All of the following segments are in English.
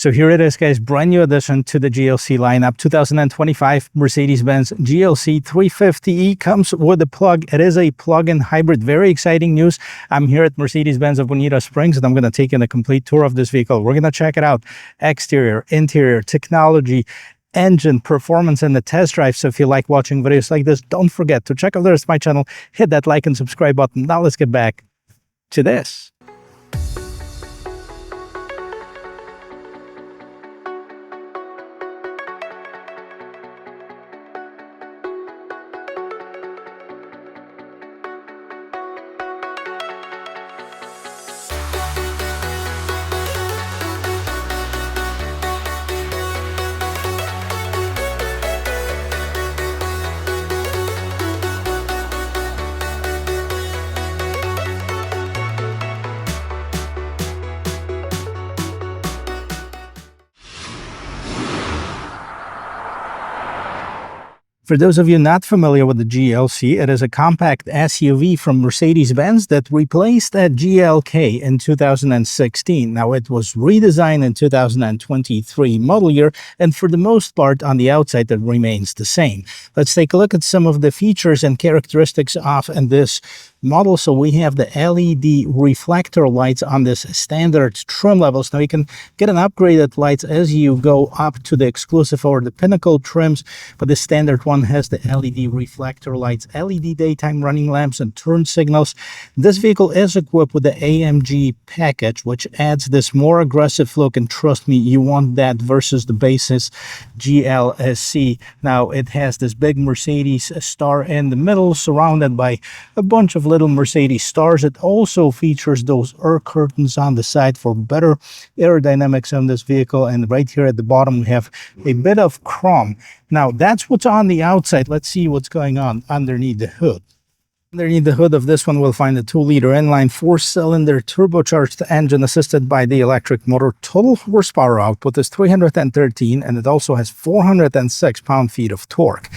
So here it is, guys, brand new addition to the GLC lineup. 2025 Mercedes-Benz GLC 350e comes with a plug. It is a plug-in hybrid. Very exciting news. I'm here at Mercedes-Benz of Bonita Springs, and I'm going to take in a complete tour of this vehicle. We're going to check it out. Exterior, interior, technology, engine, performance, and the test drive. So if you like watching videos like this, don't forget to check out the rest of my channel. Hit that like and subscribe button. Now let's get back to this. For those of you not familiar with the GLC, it is a compact SUV from Mercedes-Benz that replaced that GLK in 2016. Now, it was redesigned in 2023 model year, and for the most part, on the outside, it remains the same. Let's take a look at some of the features and characteristics of this model. So we have the LED reflector lights on this standard trim levels. Now you can get an upgraded lights as you go up to the exclusive or the pinnacle trims, but the standard one has the LED reflector lights, LED daytime running lamps, and turn signals. This vehicle is equipped with the AMG package, which adds this more aggressive look, and trust me, you want that versus the basis GLC. Now it has this big Mercedes star in the middle, surrounded by a bunch of little Mercedes stars. It also features those air curtains on the side for better aerodynamics on this vehicle, and right here at the bottom we have a bit of chrome. Now that's what's on the outside. Let's see what's going on underneath the hood. Underneath the hood of this one, we'll find a 2-liter inline 4-cylinder turbocharged engine assisted by the electric motor. Total horsepower output is 313, and it also has 406 pound-feet of torque.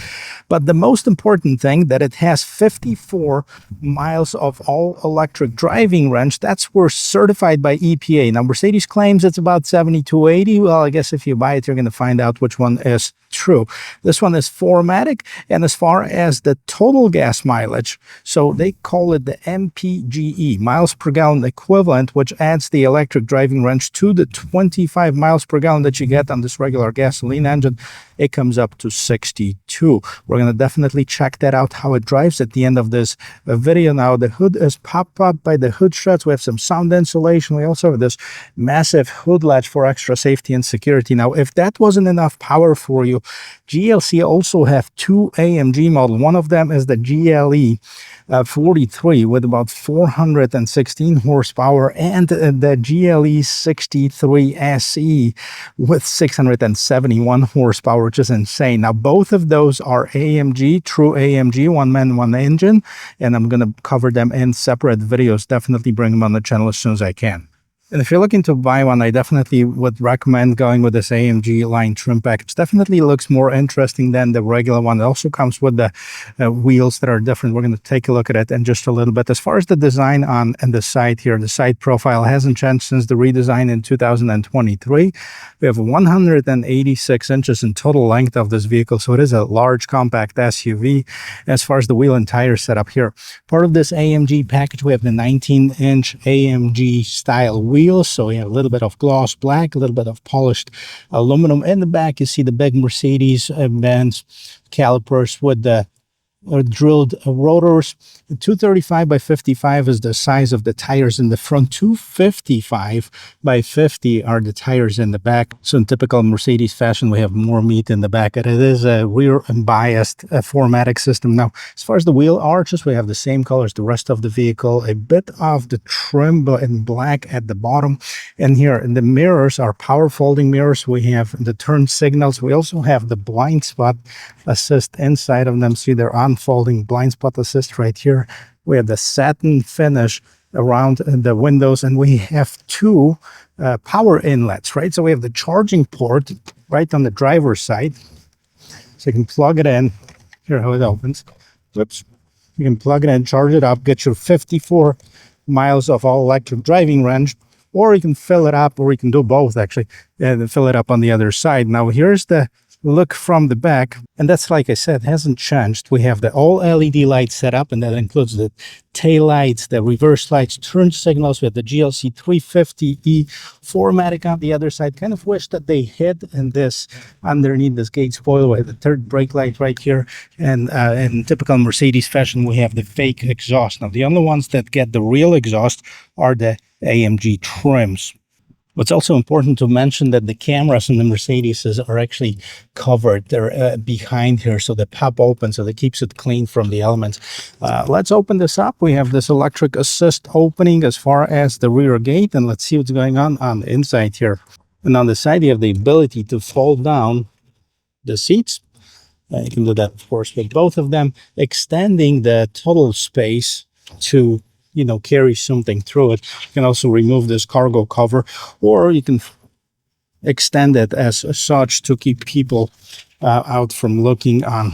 But the most important thing, that it has 54 miles of all-electric driving range. That's where certified by EPA. Now, Mercedes claims it's about 70 to 80. Well, I guess if you buy it, you're going to find out which one is true. This one is 4MATIC, and as far as the total gas mileage, so they call it the MPGE, miles per gallon equivalent, which adds the electric driving range to the 25 miles per gallon that you get on this regular gasoline engine. It comes up to 62. We're going to definitely check that out, how it drives, at the end of this video. Now, the hood is popped up by the hood struts. We have some sound insulation. We also have this massive hood latch for extra safety and security. Now, if that wasn't enough power for you, GLC also have two AMG models. One of them is the GLE 43 with about 416 horsepower, and the GLE 63 SE with 671 horsepower, which is insane. Now, both of those are AMG, true AMG, one man, one engine, and I'm going to cover them in separate videos. Definitely bring them on the channel as soon as I can. And if you're looking to buy one, I definitely would recommend going with this AMG line trim package. Definitely looks more interesting than the regular one. It also comes with the wheels that are different. We're going to take a look at it in just a little bit. As far as the design on the side here, the side profile hasn't changed since the redesign in 2023. We have 186 inches in total length of this vehicle, so it is a large compact SUV. As far as the wheel and tire setup here, part of this AMG package, we have the 19-inch AMG style wheels. So we have a little bit of gloss black, a little bit of polished aluminum. In the back, you see the big Mercedes-Benz calipers with the drilled rotors. 235 by 55 is the size of the tires in the front. 255 by 50 are the tires in the back. So in typical Mercedes fashion, we have more meat in the back. And it is a rear unbiased 4MATIC system. Now, as far as the wheel arches, we have the same color as the rest of the vehicle. A bit of the trim in black at the bottom. And here in the mirrors are power folding mirrors. We have the turn signals. We also have the blind spot assist inside of them. See, they're unfolding blind spot assist right here. We have the satin finish around the windows, and we have two power inlets, right? So we have the charging port right on the driver's side. So you can plug it in. Here how it opens. Whoops. You can plug it in, charge it up, get your 54 miles of all-electric driving range. or you can fill it up, or you can do both actually, and fill it up on the other side. Now here's the look from the back, and that's, like I said, hasn't changed. We have the all LED lights set up, and that includes the tail lights, the reverse lights, turn signals. We have the GLC 350E 4MATIC on the other side. Kind of wish that they hid in this underneath this gate spoiler. We have the third brake light right here, and in typical Mercedes fashion, we have the fake exhaust. Now the only ones that get the real exhaust are the AMG trims. What's also important to mention that the cameras in the Mercedes are actually covered. They're behind here, so they pop open, so that keeps it clean from the elements. Let's open this up. We have this electric assist opening as far as the rear gate, and let's see what's going on the inside here. And on the side, you have the ability to fold down the seats. You can do that, of course, with both of them, extending the total space to carry something through it. You can also remove this cargo cover, or you can extend it as such to keep people out from looking on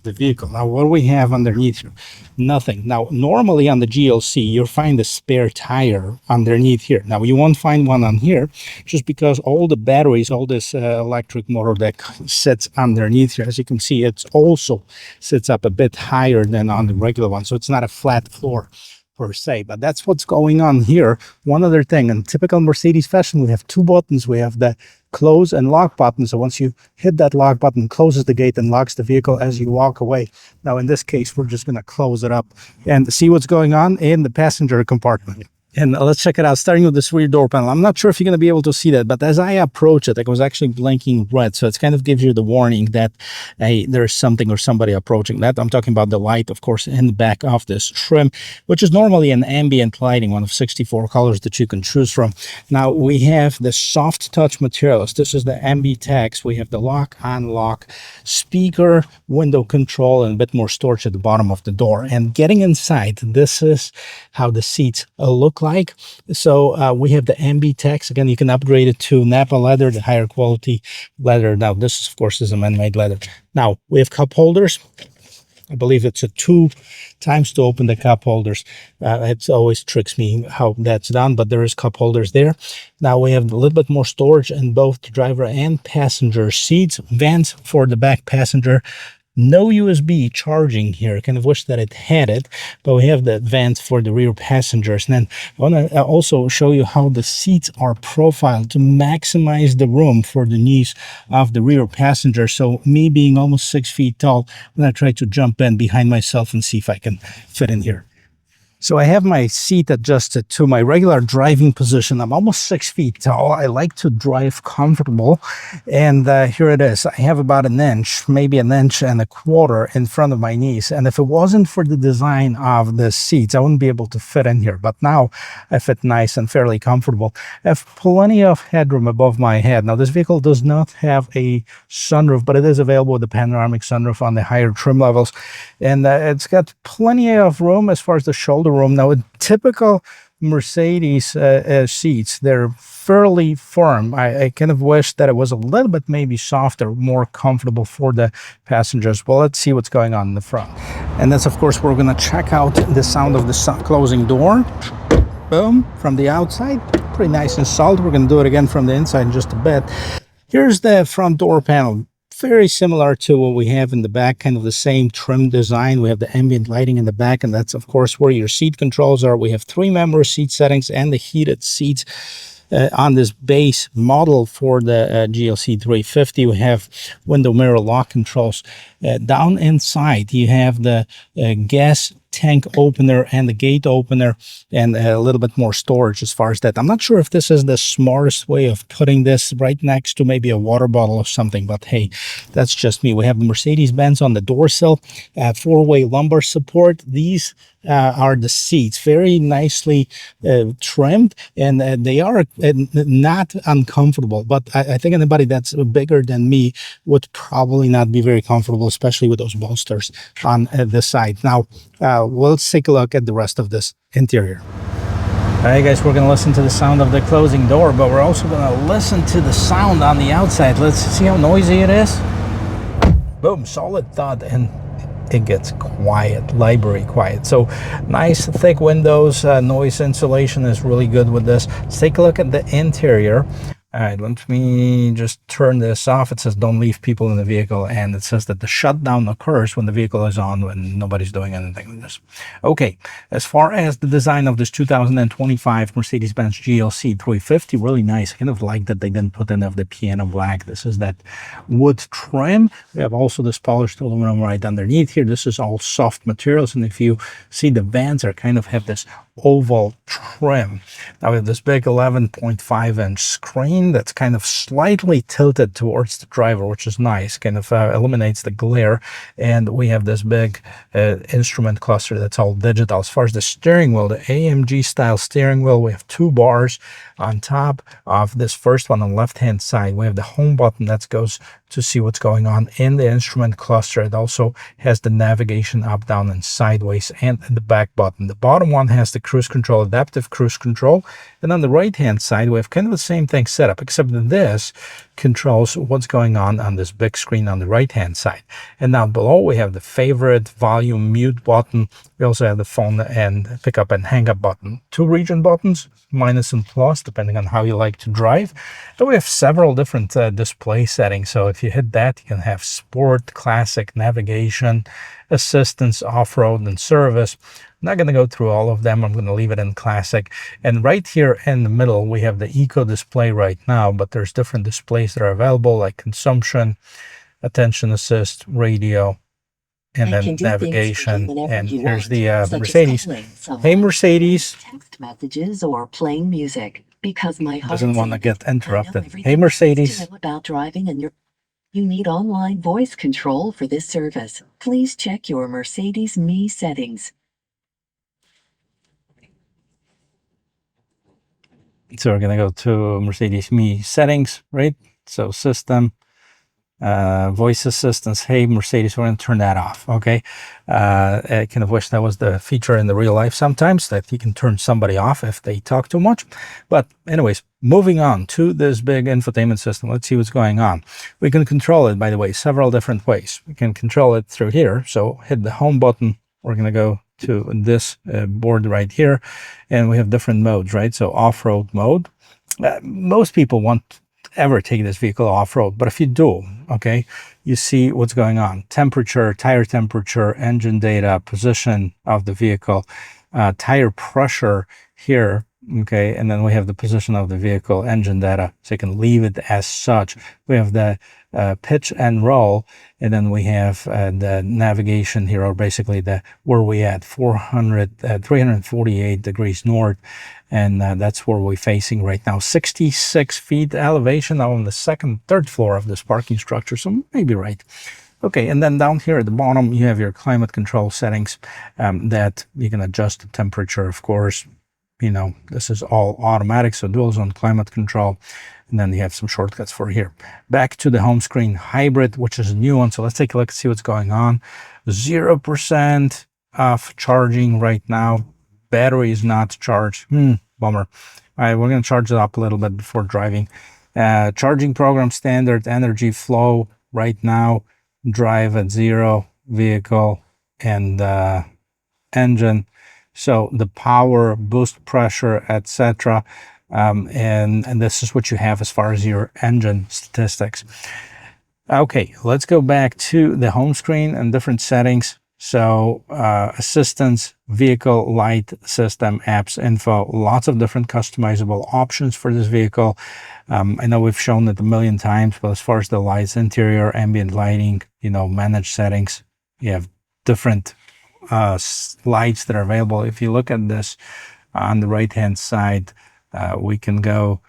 the vehicle. Now, what do we have underneath here? Nothing. Now, normally on the GLC, you'll find a spare tire underneath here. Now, you won't find one on here just because all the batteries, all this electric motor that sits underneath here, as you can see, it also sits up a bit higher than on the regular one. So it's not a flat floor per se, but that's what's going on here. One other thing, in typical Mercedes fashion, we have two buttons. We have the close and lock button. So once you hit that lock button, closes the gate and locks the vehicle as you walk away. Now in this case, we're just going to close it up and see what's going on in the passenger compartment. And let's check it out, starting with this rear door panel. I'm not sure if you're going to be able to see that, but as I approach it, it was actually blinking red. So it kind of gives you the warning that, hey, there's something or somebody approaching that. I'm talking about the light, of course, in the back of this trim, which is normally an ambient lighting, one of 64 colors that you can choose from. Now, we have the soft touch materials. This is the MB-Tex. We have the lock, unlock, speaker, window control, and a bit more storage at the bottom of the door. And getting inside, this is how the seats look like. So we have the MB-Tex. Again, you can upgrade it to Napa leather, the higher quality leather. Now this, of course, is a man-made leather. Now we have cup holders. I believe it's a 2 times to open the cup holders. It always tricks me how that's done, but there is cup holders there. Now we have a little bit more storage in both the driver and passenger seats. Vents for the back passenger. No USB charging here. I kind of wish that it had it, but we have the vents for the rear passengers. And then I want to also show you how the seats are profiled to maximize the room for the knees of the rear passenger. So me being almost 6 feet tall, I'm going to try to jump in behind myself and see if I can fit in here. So I have my seat adjusted to my regular driving position. I'm almost 6 feet tall. I like to drive comfortable. And here it is. I have about an inch, maybe an inch and a quarter in front of my knees. And if it wasn't for the design of the seats, I wouldn't be able to fit in here. But now I fit nice and fairly comfortable. I have plenty of headroom above my head. Now this vehicle does not have a sunroof, but it is available with a panoramic sunroof on the higher trim levels. And it's got plenty of room as far as the shoulder room. Now, in typical Mercedes seats, they're fairly firm. I kind of wish that it was a little bit maybe softer, more comfortable for the passengers. Well, let's see what's going on in the front. And that's, of course, we're going to check out the sound of the closing door. Boom, from the outside. Pretty nice and solid. We're going to do it again from the inside in just a bit. Here's the front door panel. Very similar to what we have in the back, kind of the same trim design. We have the ambient lighting in the back, and that's, of course, where your seat controls are. We have 3-member seat settings and the heated seats. On this base model for the GLC 350, we have window mirror lock controls. Down inside, you have the gas tank opener and the gate opener, and a little bit more storage as far as that. I'm not sure if this is the smartest way of putting this right next to maybe a water bottle or something, but hey, that's just me. We have the Mercedes-Benz on the door sill, 4-way lumbar support. These are the seats, very nicely trimmed, and they are not uncomfortable, but I think anybody that's bigger than me would probably not be very comfortable, especially with those bolsters on the side. Now, let's take a look at the rest of this interior. All right, guys, we're going to listen to the sound of the closing door, but we're also going to listen to the sound on the outside. Let's see how noisy it is. Boom, solid thud, and it gets quiet, library quiet. So nice thick windows, noise insulation is really good with this. Let's take a look at the interior. All right, let me just turn this off. It says don't leave people in the vehicle, and it says that the shutdown occurs when the vehicle is on, when nobody's doing anything with this. Okay, as far as the design of this 2025 Mercedes-Benz GLC 350, really nice. I kind of like that they didn't put any of the piano black. This is that wood trim. We have also this polished aluminum right underneath here. This is all soft materials, and if you see, the vents are kind of have this oval trim. Now we have this big 11.5-inch screen that's kind of slightly tilted towards the driver, which is nice, kind of eliminates the glare. And we have this big instrument cluster that's all digital. As far as the steering wheel, the AMG style steering wheel, we have 2 bars on top of this first one on the left hand side. We have the home button that goes to see what's going on in the instrument cluster. It also has the navigation up, down, and sideways, and the back button. The bottom one has the cruise control, adaptive cruise control. And on the right hand side, we have kind of the same thing set up, except that this controls what's going on this big screen on the right hand side. And down below, we have the favorite, volume, mute button. We also have the phone and pick up and hang up button. 2 region buttons, minus and plus, depending on how you like to drive. And we have several different display settings. So if you hit that, you can have sport, classic, navigation, assistance, off-road, and service. I'm not going to go through all of them. I'm going to leave it in classic. And right here in the middle, we have the eco display right now, but there's different displays that are available, like consumption, attention assist, radio, and then navigation. And here's the Mercedes. Hey, Mercedes. Text messages or playing music, because my heart doesn't want to get interrupted. Hey, Mercedes. About driving, and you need online voice control for this service. Please check your Mercedes Me settings. So we're going to go to Mercedes Me settings, right? So system, voice assistance. Hey, Mercedes, we're going to turn that off. Okay. I kind of wish that was the feature in the real life sometimes, that you can turn somebody off if they talk too much. But anyways, moving on to this big infotainment system. Let's see what's going on. We can control it, by the way, several different ways. We can control it through here. So hit the home button. We're going to go to this board right here, and we have different modes, right? So off-road mode. Most people won't ever take this vehicle off-road, but if you do, okay, you see what's going on. Temperature, tire temperature, engine data, position of the vehicle, tire pressure here, okay, and then we have the position of the vehicle, engine data, so you can leave it as such. We have the pitch and roll, and then we have the navigation here, or basically the where we at 348 degrees north, and that's where we're facing right now. 66 feet elevation on the third floor of this parking structure, so maybe right. Okay, and then down here at the bottom, you have your climate control settings that you can adjust the temperature, of course. You know, this is all automatic, so dual zone climate control. And then you have some shortcuts for here. Back to the home screen, hybrid, which is a new one. So let's take a look and see what's going on. 0% of charging right now. Battery is not charged. Bummer. All right, we're going to charge it up a little bit before driving. Charging program standard, energy flow right now. Drive at 0, vehicle, and engine. So the power, boost pressure, etc. And this is what you have as far as your engine statistics. Okay, let's go back to the home screen and different settings. So assistance, vehicle, light system, apps, info, lots of different customizable options for this vehicle. I know we've shown it a million times, but as far as the lights, interior, ambient lighting, you know, manage settings, you have different lights that are available. If you look at this on the right hand side, we can go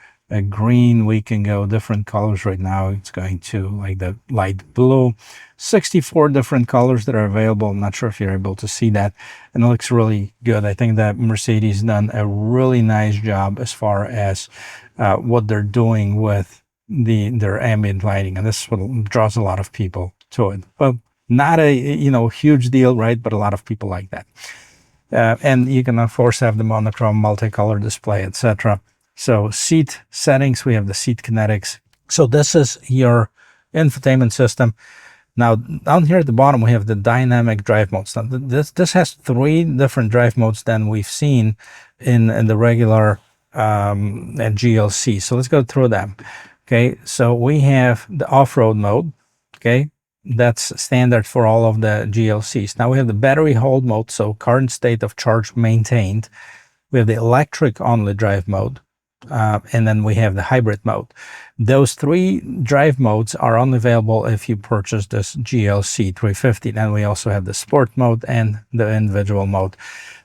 green, we can go different colors. Right now it's going to like the light blue. 64 different colors that are available. I'm not sure if you're able to see that, and it looks really good. I think that Mercedes done a really nice job as far as what they're doing with their ambient lighting, and this is what draws a lot of people to it. But not a huge deal, right? But a lot of people like that. And you can of course have the monochrome, multicolor display, etc. So seat settings, we have the seat kinetics. So this is your infotainment system. Now, down here at the bottom, we have the dynamic drive modes. Now, this has 3 different drive modes than we've seen in the regular GLC. So let's go through them. Okay, so we have the off-road mode. Okay, that's standard for all of the GLCs. Now we have the battery hold mode, so current state of charge maintained. We have the electric only drive mode. And then we have the hybrid mode. Those 3 drive modes are only available if you purchase this GLC 350. Then we also have the sport mode and the individual mode.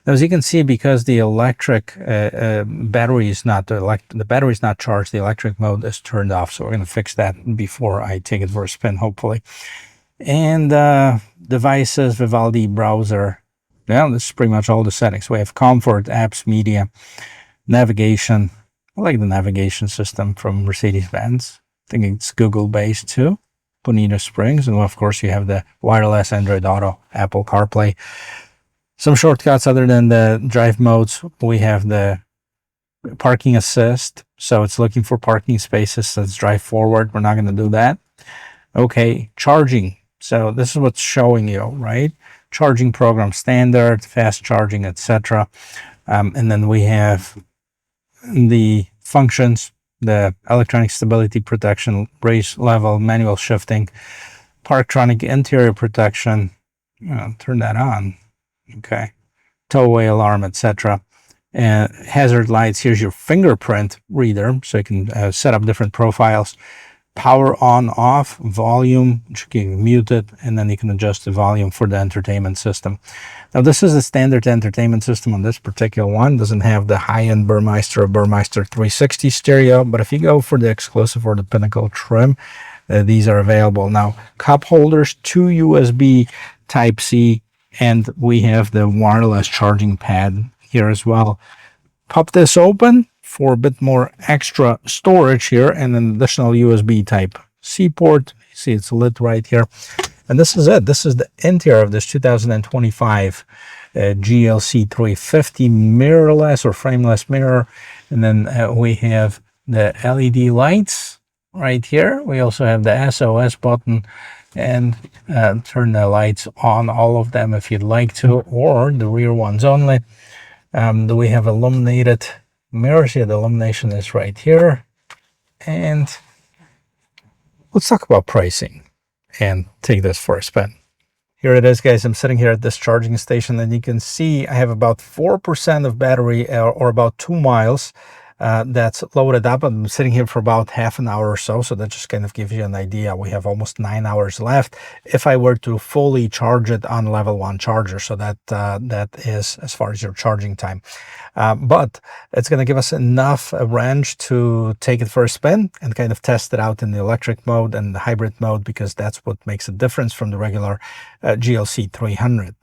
Now, as you can see, because the electric battery is not the battery is not charged, the electric mode is turned off. So we're going to fix that before I take it for a spin, hopefully. And devices, Vivaldi browser. Yeah, this is pretty much all the settings. We have comfort, apps, media, navigation. I like the navigation system from Mercedes-Benz. I think it's Google-based too. Bonita Springs. And of course, you have the wireless Android Auto, Apple CarPlay. Some shortcuts other than the drive modes. We have the parking assist. So it's looking for parking spaces. Let's drive forward. We're not going to do that. Okay, charging. So this is what's showing you, right? Charging program standard, fast charging, etc. And then we have the functions, the electronic stability protection, race level, manual shifting, Parktronic interior protection, turn that on, okay, towaway alarm, etc. And hazard lights, here's your fingerprint reader, so you can set up different profiles. Power on, off, volume, which you can mute it, and then you can adjust the volume for the entertainment system. Now, this is a standard entertainment system on this particular one. Doesn't have the high-end Burmeister or Burmeister 360 stereo, but if you go for the exclusive or the Pinnacle trim, these are available. Now, cup holders, 2 USB Type-C, and we have the wireless charging pad here as well. Pop this open for a bit more extra storage here, and an additional USB Type-C port. You see it's lit right here. And this is it. This is the interior of this 2025 GLC 350 mirrorless or frameless mirror. And then we have the LED lights right here. We also have the SOS button, and turn the lights on, all of them if you'd like to, or the rear ones only. We have illuminated mirrors here. The illumination is right here. And let's talk about pricing and take this for a spin. Here it is, guys. I'm sitting here at this charging station, and you can see I have about 4% of battery, or about 2 miles that's loaded up. I'm sitting here for about half an hour or so, so that just kind of gives you an idea. We have almost 9 hours left if I were to fully charge it on level 1 charger. So that is as far as your charging time. But it's going to give us enough range to take it for a spin and kind of test it out in the electric mode and the hybrid mode, because that's what makes a difference from the regular GLC 300.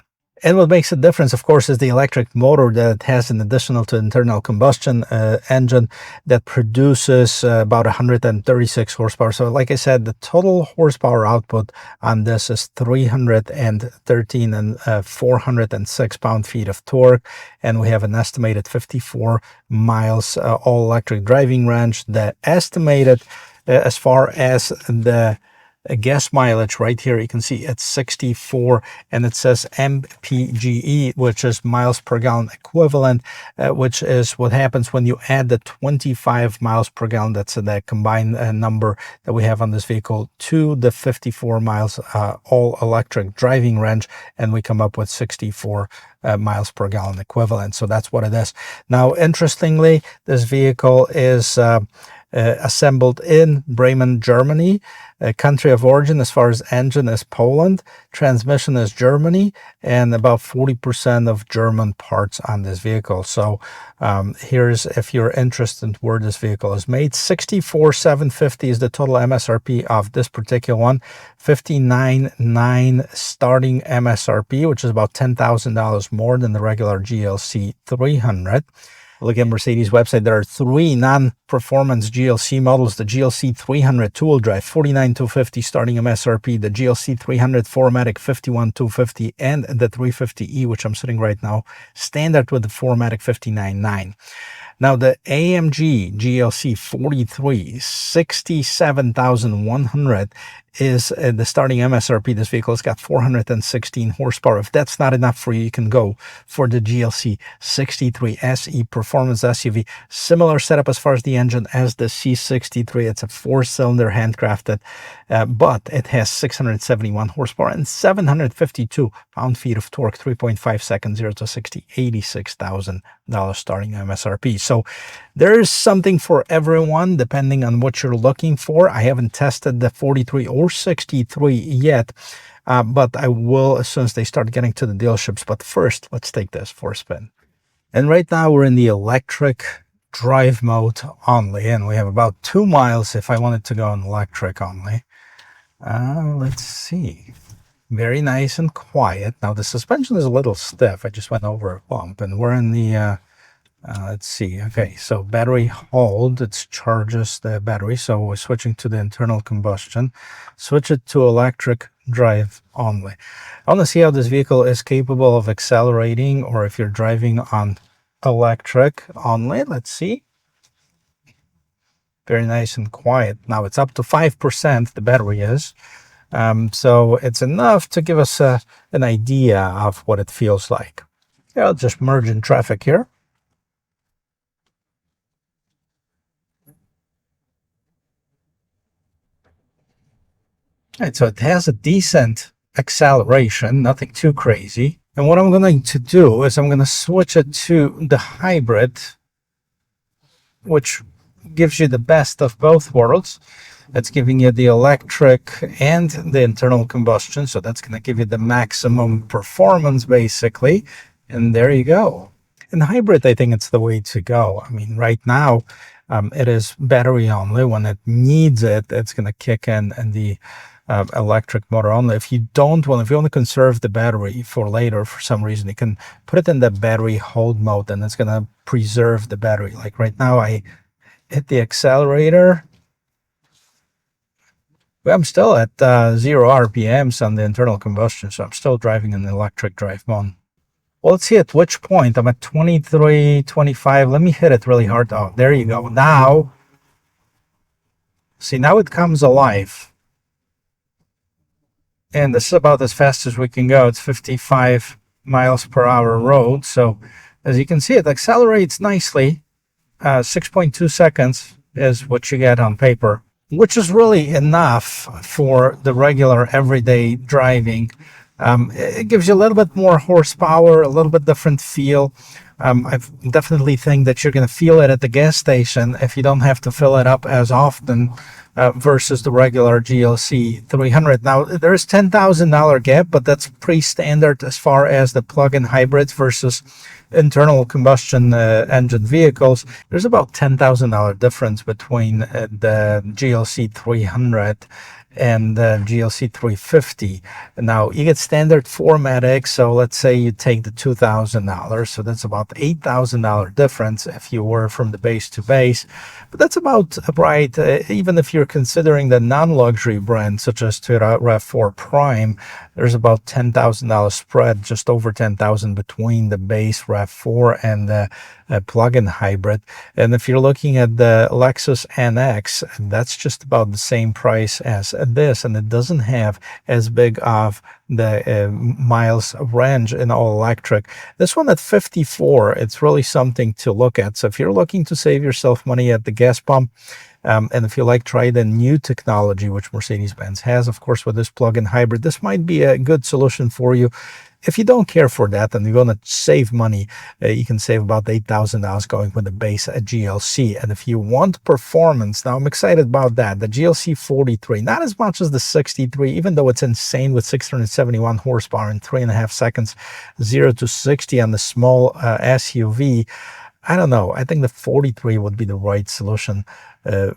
And what makes a difference, of course, is the electric motor that has an additional to internal combustion engine that produces about 136 horsepower. So like I said, the total horsepower output on this is 313 and 406 pound-feet of torque. And we have an estimated 54 miles all-electric driving range. The estimated as far as the gas mileage right here, you can see it's 64, and it says MPGE, which is miles per gallon equivalent, which is what happens when you add the 25 miles per gallon. That's the combined number that we have on this vehicle to the 54 miles all electric driving range, and we come up with 64 miles per gallon equivalent. So that's what it is. Now, interestingly, this vehicle is assembled in Bremen, Germany. Country of origin as far as engine is Poland, transmission is Germany, and about 40% of German parts on this vehicle. So here's, if you're interested in where this vehicle is made, 64,750 is the total MSRP of this particular one, 59,900 starting MSRP, which is about $10,000 more than the regular GLC 300. Look at Mercedes website. There are 3 non-performance GLC models. The GLC 300 two-wheel drive, 49,250 starting MSRP. The GLC 300 4MATIC, 51,250, and the 350e, which I'm sitting right now, standard with the 4MATIC, 59,900. Now the AMG GLC 43, 67,100 is the starting MSRP. This vehicle has got 416 horsepower. If that's not enough for you, you can go for the GLC 63 SE Performance SUV. Similar setup as far as the engine as the C63. It's a 4-cylinder handcrafted, but it has 671 horsepower and 752 pound-feet of torque, 3.5 seconds, 0 to 60, $86,000 starting MSRP. So there's something for everyone depending on what you're looking for. I haven't tested the 43 or 63 yet, but I will as soon as they start getting to the dealerships. But first, let's take this for a spin. And right now we're in the electric drive mode only, and we have about 2 miles if I wanted to go in electric only. Let's see. Very nice and quiet. Now the suspension is a little stiff. I just went over a bump, and we're in the let's see. Okay, so battery hold, it charges the battery. So we're switching to the internal combustion. Switch it to electric drive only. I want to see how this vehicle is capable of accelerating, or if you're driving on electric only. Let's see. Very nice and quiet. Now it's up to 5%, the battery is. So it's enough to give us an idea of what it feels like. Yeah, I'll just merge in traffic here. All right, so it has a decent acceleration, nothing too crazy. And what I'm going to do is I'm going to switch it to the hybrid, which gives you the best of both worlds. That's giving you the electric and the internal combustion. So that's going to give you the maximum performance, basically. And there you go. In hybrid, I think it's the way to go. I mean, right now, it is battery only. When it needs it, it's going to kick in the electric motor only. If you want to conserve the battery for later for some reason, you can put it in the battery hold mode, and it's going to preserve the battery. Like right now, I hit the accelerator. I'm still at 0 RPMs on the internal combustion, so I'm still driving in the electric drive mode. Well, let's see at which point. I'm at 23, 25. Let me hit it really hard. Oh, there you go. Now, see, now it comes alive. And this is about as fast as we can go. It's 55 miles per hour road. So as you can see, it accelerates nicely. 6.2 seconds is what you get on paper, which is really enough for the regular everyday driving. It gives you a little bit more horsepower, a little bit different feel. I definitely think that you're going to feel it at the gas station if you don't have to fill it up as often versus the regular GLC 300. Now, there's $10,000 gap, but that's pretty standard as far as the plug-in hybrids versus internal combustion engine vehicles. There's about $10,000 difference between the GLC 300 and the GLC 350. Now you get standard 4MATIC, so let's say you take the $2,000, so that's about $8,000 difference if you were from the base to base. But that's about right, even if you're considering the non-luxury brands such as Toyota RAV4 Prime, there's about $10,000 spread, just over $10,000 between the base RAV4 and the plug-in hybrid. And if you're looking at the Lexus NX, that's just about the same price as this, and it doesn't have as big of the miles of range in all electric. This one at 54, it's really something to look at. So if you're looking to save yourself money at the gas pump, and if you like, try the new technology, which Mercedes-Benz has, of course, with this plug-in hybrid, this might be a good solution for you. If you don't care for that and you want to save money, you can save about $8,000 going with the base GLC. And if you want performance, now I'm excited about that. The GLC 43, not as much as the 63, even though it's insane with 671 horsepower in 3.5 seconds, 0 to 60 on the small SUV. I don't know. I think the 43 would be the right solution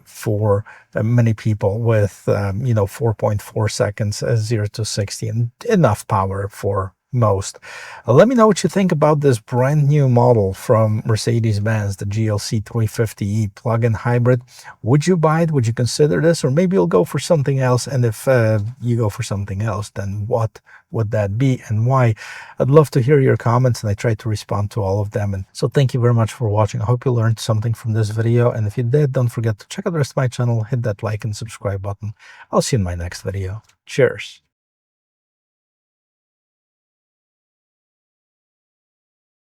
for many people with, 4.4 seconds, 0 to 60, and enough power for most. Let me know what you think about this brand new model from Mercedes-Benz, the GLC 350e plug-in hybrid. Would you buy it? Would you consider this? Or maybe you'll go for something else. And if you go for something else, then what would that be and why? I'd love to hear your comments, and I try to respond to all of them. And so thank you very much for watching. I hope you learned something from this video. And if you did, don't forget to check out the rest of my channel, hit that like and subscribe button. I'll see you in my next video. Cheers.